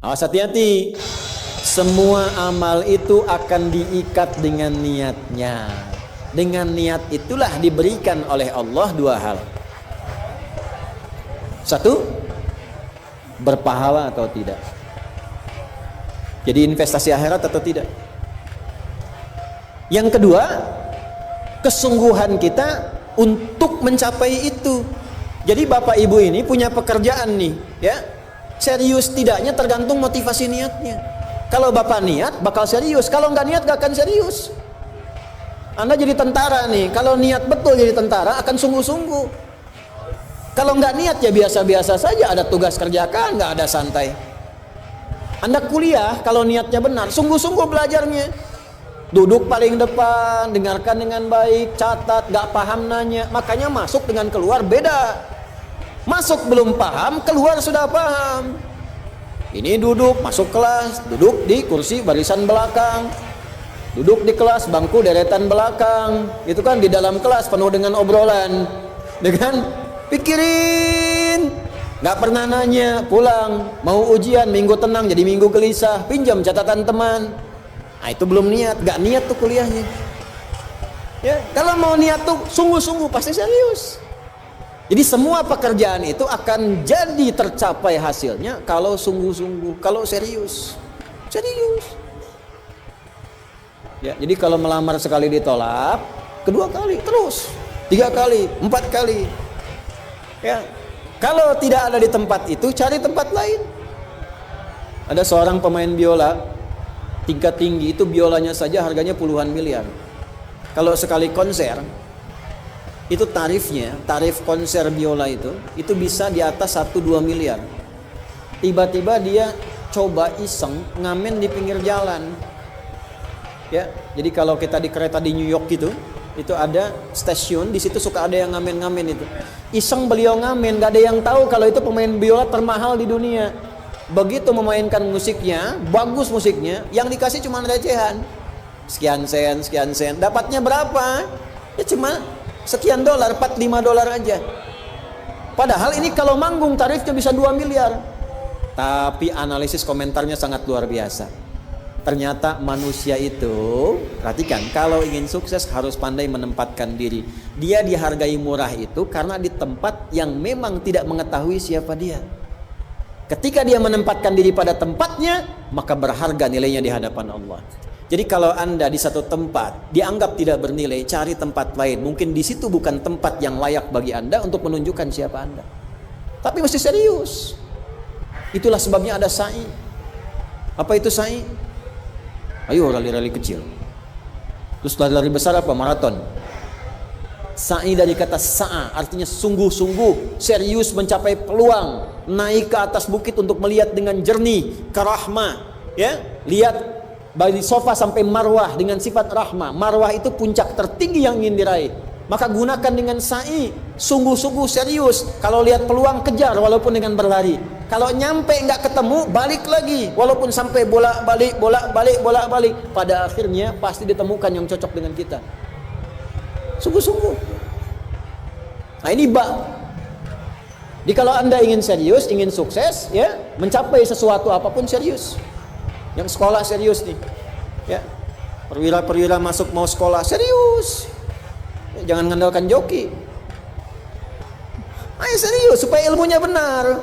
Awas, hati-hati. Semua amal itu akan diikat dengan niatnya. Dengan niat itulah diberikan oleh Allah dua hal. Satu, berpahala atau tidak. Jadi investasi akhirat atau tidak. Yang kedua, kesungguhan kita untuk mencapai itu. Jadi bapak ibu ini punya pekerjaan nih, ya. Serius tidaknya tergantung motivasi niatnya. Kalau bapak niat bakal serius, kalau nggak niat gak akan serius. Anda jadi tentara nih, kalau niat betul jadi tentara akan sungguh-sungguh. Kalau nggak niat ya biasa-biasa saja, ada tugas kerjakan, nggak ada santai. Anda kuliah kalau niatnya benar, sungguh-sungguh belajarnya. Duduk paling depan, dengarkan dengan baik, catat, nggak paham nanya. Makanya masuk dengan keluar beda. Masuk belum paham, keluar sudah paham. Ini duduk, masuk kelas, duduk di kursi barisan belakang. Duduk di kelas, bangku deretan belakang. Itu kan di dalam kelas penuh dengan obrolan. Dengan pikirin. Nggak pernah nanya, pulang. Mau ujian, minggu tenang jadi minggu gelisah. Pinjam catatan teman. Nah itu belum niat, nggak niat tuh kuliahnya. Ya, kalau mau niat tuh sungguh-sungguh pasti serius. Jadi semua pekerjaan itu akan jadi tercapai hasilnya kalau sungguh-sungguh, kalau serius. Serius. Ya, jadi kalau melamar sekali ditolak, kedua kali terus, 3 kali, 4 kali. Ya. Kalau tidak ada di tempat itu, cari tempat lain. Ada seorang pemain biola tingkat tinggi, itu biolanya saja harganya puluhan miliar. Kalau sekali konser, itu tarif konser biola itu bisa di atas 1-2 miliar. Tiba-tiba dia coba iseng ngamen di pinggir jalan. Ya, jadi kalau kita di kereta di New York itu ada stasiun, di situ suka ada yang ngamen-ngamen itu. Iseng beliau ngamen, gak ada yang tahu kalau itu pemain biola termahal di dunia. Begitu memainkan musiknya, bagus musiknya, yang dikasih cuma recehan. Sekian sen. Dapatnya berapa? Ya cuma sekian dolar, 4-5 dolar aja. Padahal ini kalau manggung tarifnya bisa 2 miliar. Tapi analisis komentarnya sangat luar biasa. Ternyata manusia itu, perhatikan, kalau ingin sukses harus pandai menempatkan diri. Dia dihargai murah itu karena di tempat yang memang tidak mengetahui siapa dia. Ketika dia menempatkan diri pada tempatnya, maka berharga nilainya di hadapan Allah. Jadi kalau Anda di satu tempat dianggap tidak bernilai, cari tempat lain. Mungkin di situ bukan tempat yang layak bagi Anda untuk menunjukkan siapa Anda. Tapi mesti serius. Itulah sebabnya ada sa'i. Apa itu sa'i? Ayo rali-rali kecil. Terus lari-lari besar apa? Maraton. Sa'i dari kata sa'a, artinya sungguh-sungguh, serius mencapai peluang, naik ke atas bukit untuk melihat dengan jernih ke rahmah, ya. Lihat dari sofa sampai marwah dengan sifat rahmah. Marwah itu puncak tertinggi yang ingin diraih. Maka gunakan dengan sa'i, sungguh-sungguh serius. Kalau lihat peluang kejar walaupun dengan berlari. Kalau nyampe nggak ketemu, balik lagi. Walaupun sampai bolak-balik. Pada akhirnya pasti ditemukan yang cocok dengan kita. Sungguh-sungguh. Nah ini Jadi kalau Anda ingin serius, ingin sukses, ya, mencapai sesuatu apapun serius. Yang sekolah serius nih, ya. Perwira mau sekolah serius. Ya, jangan mengandalkan joki. Ayo serius supaya ilmunya benar.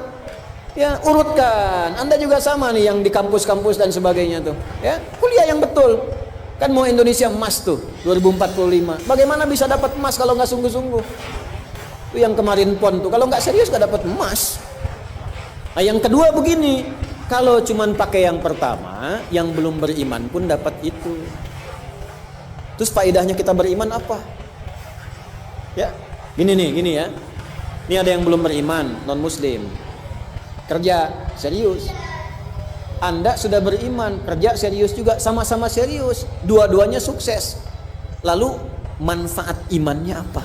Ya, urutkan. Anda juga sama nih yang di kampus-kampus dan sebagainya tuh. Ya, kuliah yang betul. Kan mau Indonesia emas tuh 2045. Bagaimana bisa dapat emas kalau nggak sungguh-sungguh? Itu yang kemarin PON tuh, kalau nggak serius nggak dapat emas. Nah, yang kedua begini, kalau cuman pakai yang pertama, yang belum beriman pun dapat itu. Terus faedahnya kita beriman apa? Ya, gini ya. Ini ada yang belum beriman, non muslim. Kerja serius. Anda sudah beriman, kerja serius juga, sama-sama serius. Dua-duanya sukses. Lalu manfaat imannya apa?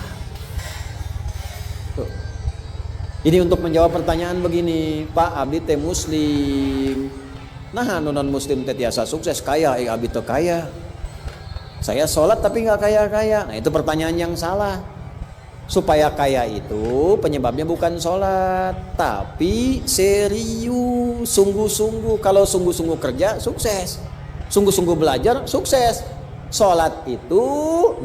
Tuh. Ini untuk menjawab pertanyaan begini, Pak, abdi teh muslim. Nah, non muslim teh tiasa sukses, kaya, abdi teh kaya. Saya sholat tapi nggak kaya-kaya. Nah, itu pertanyaan yang salah. Supaya kaya itu penyebabnya bukan sholat, tapi serius, sungguh-sungguh. Kalau sungguh-sungguh kerja, sukses. Sungguh-sungguh belajar, sukses. Sholat itu,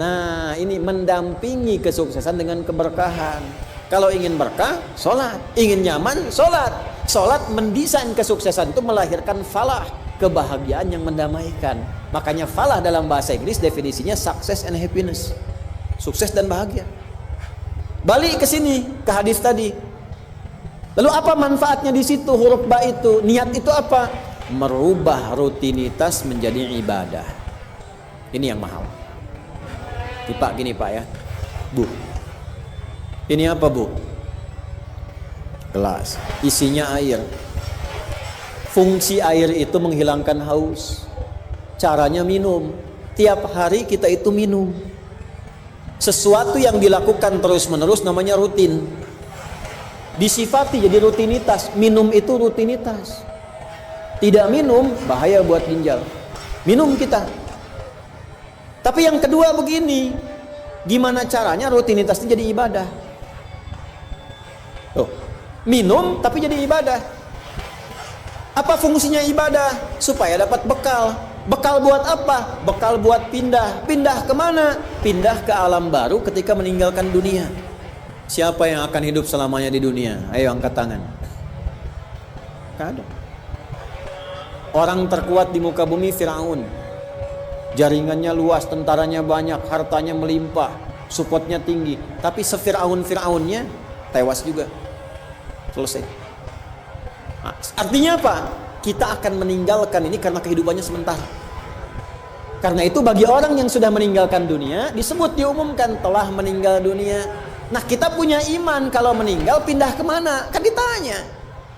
nah ini mendampingi kesuksesan dengan keberkahan. Kalau ingin berkah, sholat. Ingin nyaman, sholat. Sholat mendesain kesuksesan itu melahirkan falah, kebahagiaan yang mendamaikan. Makanya falah dalam bahasa Inggris definisinya success and happiness. Sukses dan bahagia. Balik ke sini, ke hadis tadi. Lalu apa manfaatnya di situ huruf ba itu? Niat itu apa? Merubah rutinitas menjadi ibadah. Ini yang mahal. Nih Pak, gini Pak ya. Bu. Ini apa Bu? Gelas. Isinya air. Fungsi air itu menghilangkan haus. Caranya minum. Tiap hari kita itu minum. Sesuatu yang dilakukan terus-menerus namanya rutin. Disifati jadi rutinitas. Minum itu rutinitas. Tidak minum bahaya buat ginjal. Minum kita. Tapi yang kedua begini, gimana caranya rutinitas itu jadi ibadah? Tuh, minum tapi jadi ibadah. Apa fungsinya ibadah? Supaya dapat bekal. Bekal buat apa? Bekal buat pindah. Pindah kemana? Pindah ke alam baru ketika meninggalkan dunia. Siapa yang akan hidup selamanya di dunia? Ayo angkat tangan. Gak ada. Orang terkuat di muka bumi Firaun. Jaringannya luas, tentaranya banyak, hartanya melimpah, supportnya tinggi. Tapi se-Firaun-Firaunnya tewas juga. Selesai. Nah, artinya apa? Kita akan meninggalkan ini karena kehidupannya sementara. Karena itu bagi orang yang sudah meninggalkan dunia, disebut diumumkan telah meninggal dunia. Nah kita punya iman kalau meninggal pindah kemana? Kan ditanya.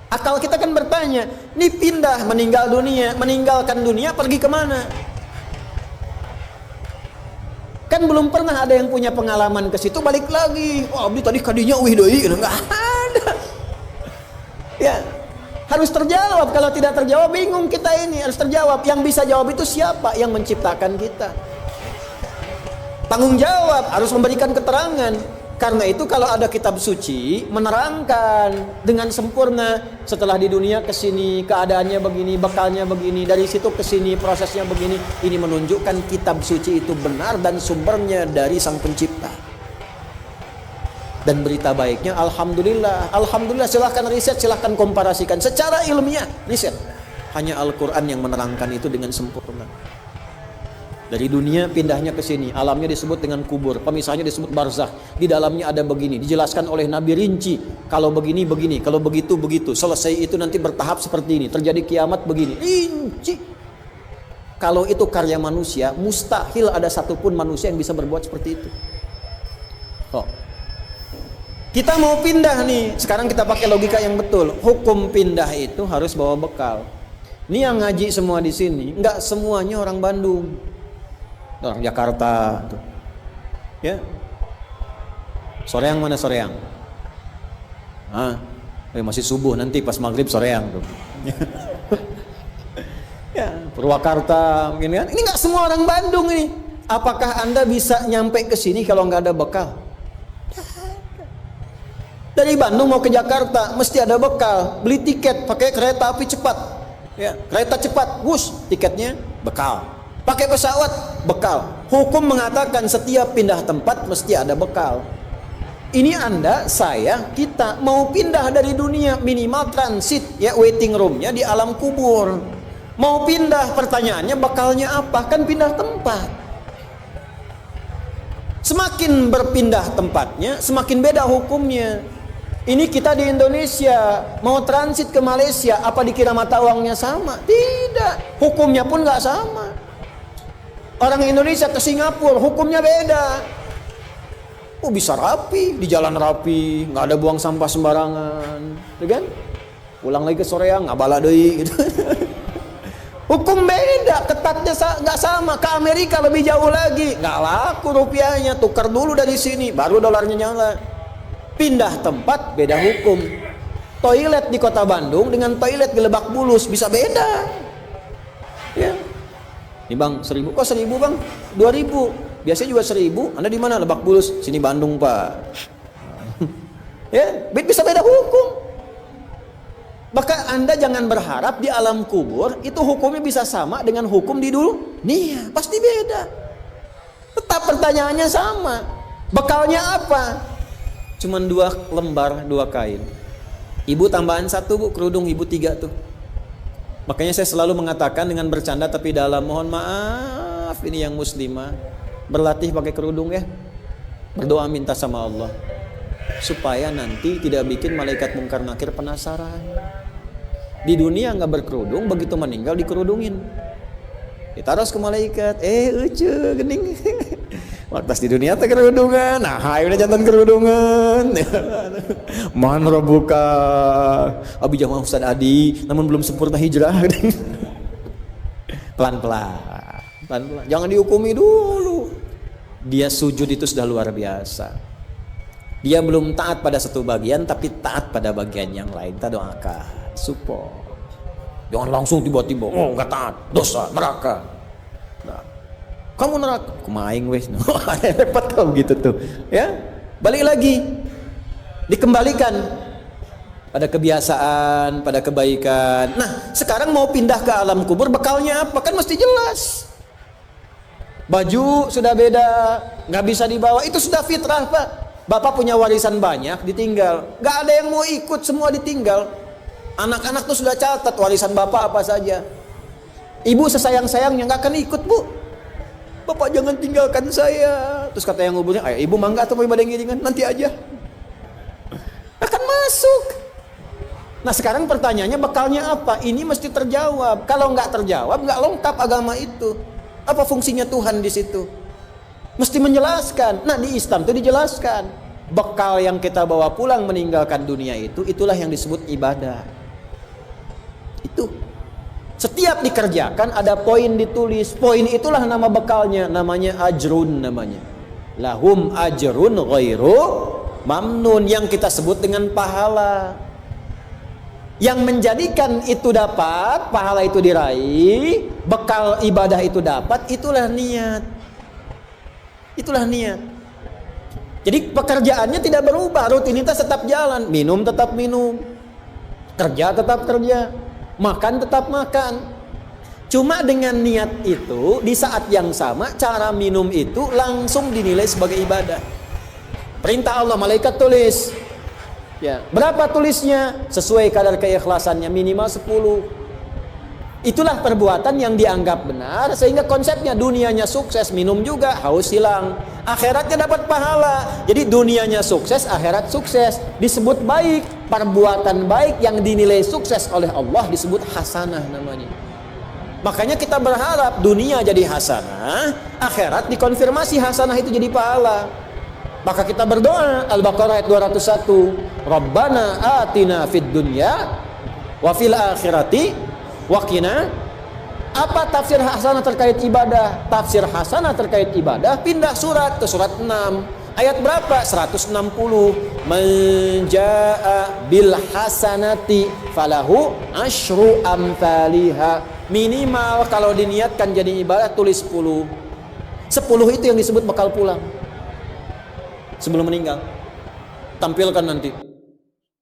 Akal kita kan bertanya, ini pindah meninggal dunia, meninggalkan dunia pergi kemana? Kan belum pernah ada yang punya pengalaman ke situ balik lagi. Wah, abdi tadi kadinya wih deui, enggak ada. Ya. Harus terjawab. Kalau tidak terjawab bingung kita ini. Harus terjawab. Yang bisa jawab itu siapa? Yang menciptakan kita. Tanggung jawab. Harus memberikan keterangan. Karena itu kalau ada kitab suci menerangkan dengan sempurna. Setelah di dunia ke sini keadaannya begini, bekalnya begini, dari situ ke sini prosesnya begini. Ini menunjukkan kitab suci itu benar dan sumbernya dari Sang Pencipta. Dan berita baiknya, alhamdulillah, alhamdulillah, silahkan riset, silahkan komparasikan secara ilmiah, riset. Hanya Al-Quran yang menerangkan itu dengan sempurna. Dari dunia pindahnya ke sini, alamnya disebut dengan kubur, pemisahnya disebut barzakh. Di dalamnya ada begini, dijelaskan oleh Nabi rinci. Kalau begini begini, kalau begitu begitu. Selesai itu nanti bertahap seperti ini, terjadi kiamat begini, rinci. Kalau itu karya manusia, mustahil ada satupun manusia yang bisa berbuat seperti itu. Oh. Kita mau pindah nih, sekarang kita pakai logika yang betul. Hukum pindah itu harus bawa bekal. Ini yang ngaji semua di sini, enggak semuanya orang Bandung, orang Jakarta, tuh. Ya. Soreang mana Soreang? Masih subuh, nanti pas maghrib Soreang tuh. Ya, Purwakarta mungkin kan. Ini enggak semua orang Bandung ini. Apakah Anda bisa nyampe ke sini kalau nggak ada bekal? Dari Bandung mau ke Jakarta mesti ada bekal. Beli tiket pakai kereta api cepat. Ya, kereta cepat, wush, tiketnya bekal. Pakai pesawat, bekal. Hukum mengatakan setiap pindah tempat mesti ada bekal. Ini Anda, saya, kita mau pindah dari dunia, minimal transit, ya, waiting roomnya di alam kubur. Mau pindah, pertanyaannya bekalnya apa? Kan pindah tempat. Semakin berpindah tempatnya, semakin beda hukumnya. Ini kita di Indonesia mau transit ke Malaysia, apa dikira mata uangnya sama? Tidak, hukumnya pun nggak sama. Orang Indonesia ke Singapura hukumnya beda. Oh, bisa rapi, di jalan rapi, nggak ada buang sampah sembarangan, kan? Pulang lagi ke Soreang, nggak bala deui gitu. Hukum beda, ketatnya nggak sama. Ke Amerika lebih jauh lagi, nggak laku rupiahnya, tukar dulu dari sini, baru dolarnya nyala. Pindah tempat beda hukum. Toilet di kota Bandung dengan toilet di Lebak Bulus bisa beda. Ya. Ini bang 1000, kok 1000 bang? 2000. Biasanya juga 1000. Anda di mana? Lebak Bulus. Sini Bandung pak. Ya, bisa beda hukum. Maka Anda jangan berharap di alam kubur itu hukumnya bisa sama dengan hukum di dunia. Pasti beda. Tetap pertanyaannya sama. Bekalnya apa? Cuman 2 lembar 2 kain. Ibu tambahan 1 bu, kerudung ibu 3 tuh. Makanya saya selalu mengatakan dengan bercanda tapi dalam, mohon maaf ini yang muslimah, berlatih pakai kerudung ya. Berdoa minta sama Allah supaya nanti tidak bikin malaikat mungkar nakir penasaran. Di dunia nggak berkerudung, begitu meninggal dikerudungin, ditaruh ke malaikat, ucu gening. Waktu di dunia teh kerudungan, nah ayo jantan kerudungan. Man rabbuka, abi jamaah Ustaz Adi, namun belum sempurna hijrah. Pelan-pelan, jangan dihukumi dulu. Dia sujud itu sudah luar biasa. Dia belum taat pada satu bagian, tapi taat pada bagian yang lain. Kita doakan, support. Jangan langsung tiba-tiba, oh nggak taat, dosa, neraka. Nah, kamu neraka, kumaing wes. Repot kau gitu tuh. Ya, balik lagi, dikembalikan pada kebiasaan, pada kebaikan. Nah, sekarang mau pindah ke alam kubur, bekalnya apa? Kan mesti jelas. Baju sudah beda, nggak bisa dibawa, itu sudah fitrah Pak. Bapak punya warisan banyak, ditinggal, nggak ada yang mau ikut, semua ditinggal. Anak-anak tuh sudah catat warisan bapak apa saja. Ibu sesayang-sayangnya nggak akan ikut bu. Bapak jangan tinggalkan saya. Terus kata yang nguburnya, ayo ibu mangga atau mau ibadah ngiringan, nanti aja. Akan masuk. Nah sekarang pertanyaannya bekalnya apa? Ini mesti terjawab. Kalau nggak terjawab, nggak lengkap agama itu. Apa fungsinya Tuhan di situ? Mesti menjelaskan. Nah di Islam itu dijelaskan. Bekal yang kita bawa pulang meninggalkan dunia itu, itulah yang disebut ibadah. Itu. Setiap dikerjakan ada poin ditulis. Poin itulah nama bekalnya. Namanya ajrun namanya. Lahum ajrun ghairu mamnun. Yang kita sebut dengan pahala. Yang menjadikan itu dapat, pahala itu diraih, bekal ibadah itu dapat, itulah niat. Itulah niat. Jadi pekerjaannya tidak berubah, rutinitas tetap jalan, minum tetap minum, kerja tetap kerja, makan tetap makan. Cuma dengan niat itu, di saat yang sama, cara minum itu langsung dinilai sebagai ibadah. Perintah Allah, malaikat tulis. Ya, berapa tulisnya? Sesuai kadar keikhlasannya, minimal 10. Itulah perbuatan yang dianggap benar, sehingga konsepnya dunianya sukses, minum juga, haus hilang. Akhiratnya dapat pahala. Jadi dunianya sukses, akhirat sukses. Disebut baik, perbuatan baik yang dinilai sukses oleh Allah disebut hasanah namanya. Makanya kita berharap dunia jadi hasanah, akhirat dikonfirmasi hasanah itu jadi pahala. Maka kita berdoa, Al-Baqarah ayat 201, Rabbana atina fid dunya wa fil akhirati wa qina. Apa tafsir hasanah terkait ibadah? Tafsir hasanah terkait ibadah pindah surat ke surat 6. Ayat berapa? 160. Man jaa bil hasanati falahu asyru amthaliha. Minimal kalau diniatkan jadi ibadah tulis 10. 10 itu yang disebut bekal pulang. Sebelum meninggal tampilkan nanti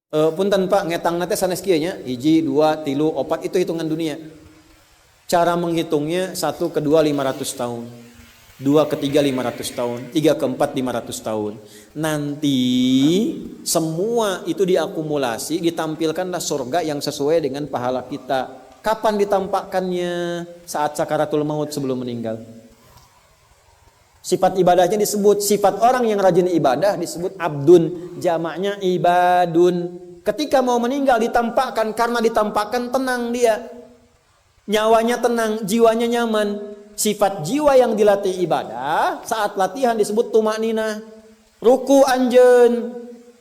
punten Pak ngetang nate sanes kieu nya 1, 2, 3, 4 itu hitungan dunia. Cara menghitungnya 1 ke 2 500 tahun, 2 ke 3 500 tahun, 3 ke 4 500 tahun. Nanti semua itu diakumulasi, ditampilkanlah surga yang sesuai dengan pahala kita. Kapan ditampakkannya? Saat sakaratul maut, sebelum meninggal. Sifat ibadahnya disebut, sifat orang yang rajin ibadah disebut abdun, jamaknya ibadun. Ketika mau meninggal ditampakkan, karena ditampakkan tenang dia, nyawanya tenang, jiwanya nyaman. Sifat jiwa yang dilatih ibadah saat latihan disebut tumakninah. Ruku anjeun,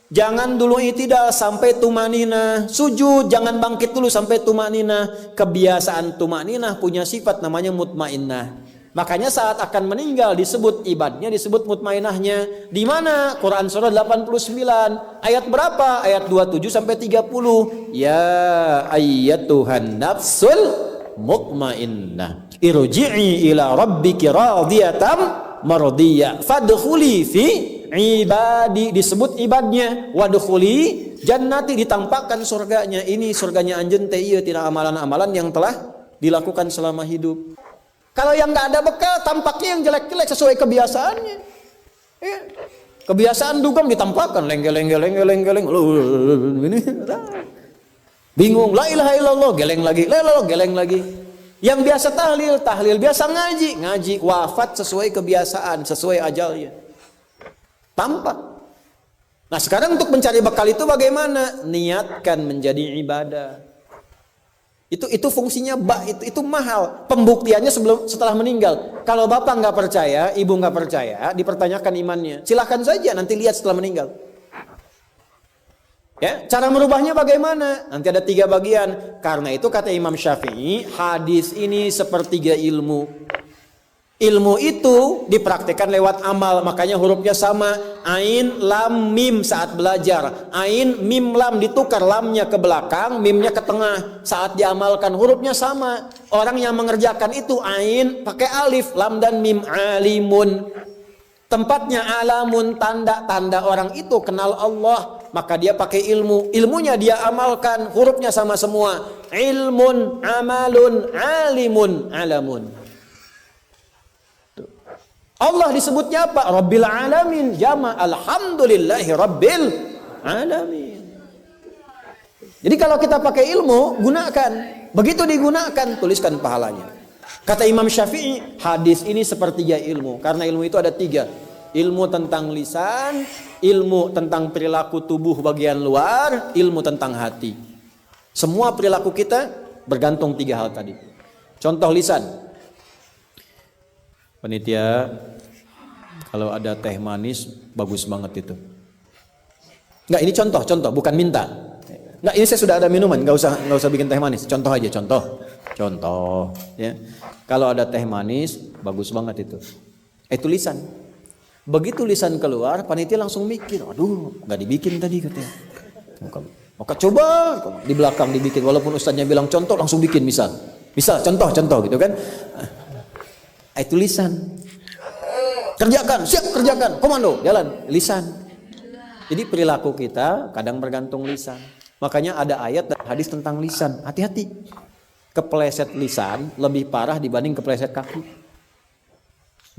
jangan dulu i'tidal sampai tumakninah. Sujud jangan bangkit dulu sampai tumakninah. Kebiasaan tumakninah punya sifat namanya mutmainnah. Makanya saat akan meninggal disebut ibadahnya, disebut mutmainahnya. Di mana? Quran surah 89 ayat berapa? Ayat 27 sampai 30. Ya ayyatuhan nafsul mutmainnah, irji'i ila rabbiki radiyatan mardiyah fadkhuli fi ibadi, disebut ibadnya. Wadkhuli jannati, ditampakkan surganya. Ini surganya anjeun teh ieu tina amalan-amalan yang telah dilakukan selama hidup. Kalau yang nggak ada bekal, tampaknya yang jelek-jelek sesuai kebiasaannya. Ya. Kebiasaan dugem ditampakkan lenggel. Ini bingung, la ilaha illallah, geleng lagi, la ilaha geleng lagi. Yang biasa tahlil, biasa ngaji, wafat sesuai kebiasaan, sesuai ajalnya. Tampak. Nah, sekarang untuk mencari bekal itu bagaimana? Niatkan menjadi ibadah. Itu fungsinya itu mahal. Pembuktiannya setelah meninggal. Kalau bapak nggak percaya, ibu nggak percaya, dipertanyakan imannya. Silahkan saja, nanti lihat setelah meninggal. Ya, cara merubahnya bagaimana? Nanti ada 3 bagian. Karena itu kata Imam Syafi'i, hadis ini sepertiga ilmu. Ilmu itu dipraktikkan lewat amal, makanya hurufnya sama. Ain, lam, mim saat belajar. Ain, mim, lam ditukar, lamnya ke belakang, mimnya ke tengah. Saat diamalkan hurufnya sama. Orang yang mengerjakan itu ain pakai alif, lam dan mim, alimun. Tempatnya alamun, tanda-tanda orang itu kenal Allah. Maka dia pakai ilmu, ilmunya dia amalkan, hurufnya sama semua. Ilmun, amalun, alimun, alamun. Allah disebutnya apa? Rabbil alamin, jama' alhamdulillahi rabbil alamin. Jadi kalau kita pakai ilmu, gunakan. Begitu digunakan, tuliskan pahalanya. Kata Imam Syafi'i, hadis ini sepertiga ilmu. Karena ilmu itu ada 3. Ilmu tentang lisan, ilmu tentang perilaku tubuh bagian luar, ilmu tentang hati. Semua perilaku kita bergantung 3 hal tadi. Contoh lisan. Panitia, kalau ada teh manis bagus banget itu. Enggak, ini contoh, bukan minta. Enggak, ini saya sudah ada minuman, enggak usah bikin teh manis. Contoh aja, contoh. Ya. Kalau ada teh manis bagus banget itu. Itu lisan. Begitu lisan keluar, panitia langsung mikir, aduh, enggak dibikin tadi katanya. Maka coba di belakang dibikin, walaupun ustaznya bilang contoh, langsung bikin misal contoh gitu kan. Itu lisan. Kerjakan, siap kerjakan, komando, jalan, lisan. Jadi perilaku kita kadang bergantung lisan. Makanya ada ayat dan hadis tentang lisan. Hati-hati. Kepleset lisan lebih parah dibanding kepleset kaki.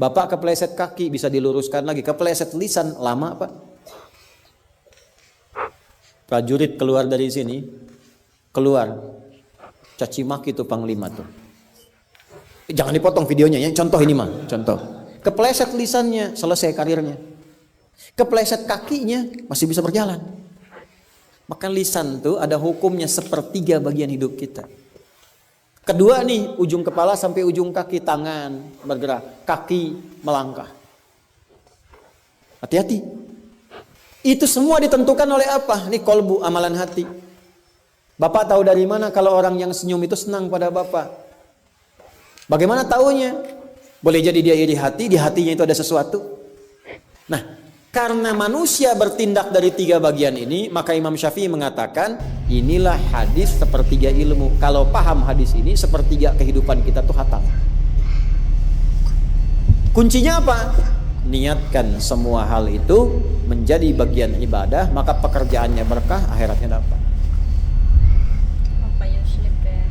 Bapak kepleset kaki bisa diluruskan lagi. Kepleset lisan lama Pak. Prajurit keluar dari sini, caci maki tuh panglima tuh. Jangan dipotong videonya ya. Contoh ini mah, contoh. Kepleset lisannya, selesai karirnya. Kepleset kakinya, masih bisa berjalan. Maka lisan tuh ada hukumnya sepertiga bagian hidup kita. Kedua nih, ujung kepala sampai ujung kaki, tangan bergerak, kaki melangkah. Hati-hati. Itu semua ditentukan oleh apa? Ini kolbu, amalan hati. Bapak tahu dari mana kalau orang yang senyum itu senang pada Bapak? Bagaimana taunya? Boleh jadi dia iri hati, di hatinya itu ada sesuatu. Nah, karena manusia bertindak dari 3 bagian ini, maka Imam Syafi'i mengatakan, inilah hadis sepertiga ilmu. Kalau paham hadis ini, sepertiga kehidupan kita tuh hatam. Kuncinya apa? Niatkan semua hal itu menjadi bagian ibadah, maka pekerjaannya berkah, akhiratnya dapat. Apa you sleep ya?